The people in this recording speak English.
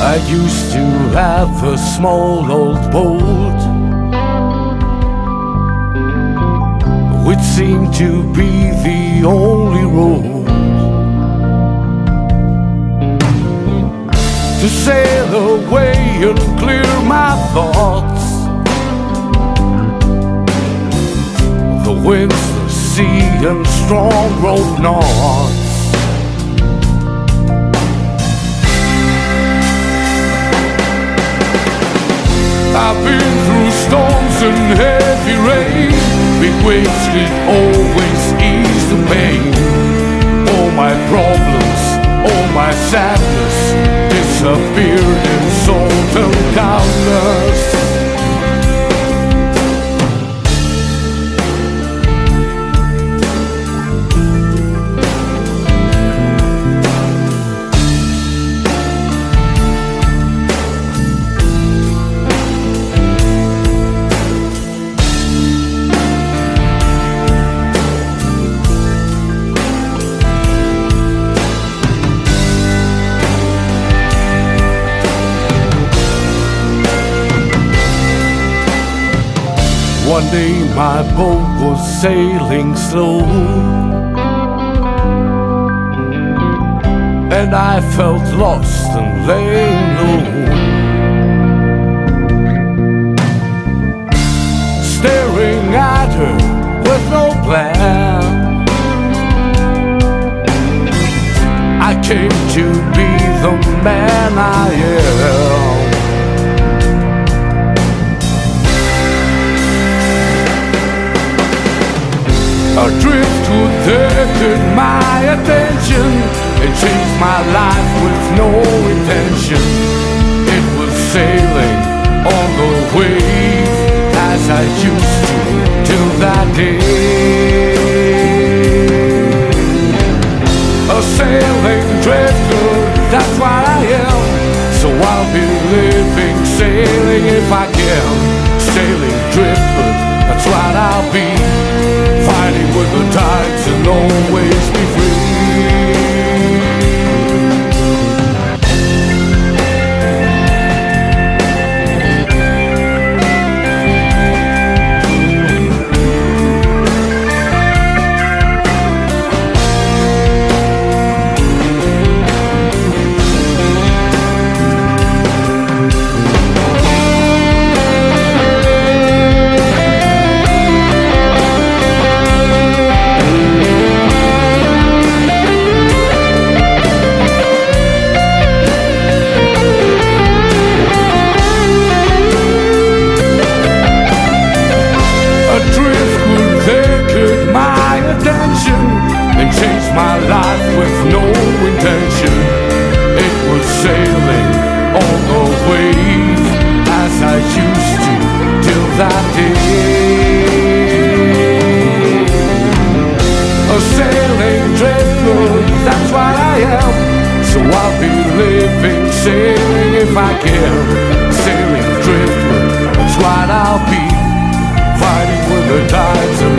I used to have a small old boat, which seemed to be the only road to sail away and clear my thoughts. The winds, the sea, and strong rope knots. I've been through storms and heavy rain. Big waves could always ease the pain. All my problems, all my sadness disappeared in salt and calmness. One day my boat was sailing slow, and I felt lost and laying low, staring at her with no plan. I came to be the man I am. A driftwood there caught my attention and changed my life with no intention. It was sailing on the wave as I used to till that day. A sailing driftwood, that's what I am. So I'll be living, sailing if I can. Sailing driftwood, that's what I'll be. Fighting with the tides and always be free. My life with no intention. It was sailing on the wave as I used to till that day. A sailing driftwood, that's what I am. So I'll be living, sailing if I can. Sailing driftwood, that's what I'll be. Fighting with the tides and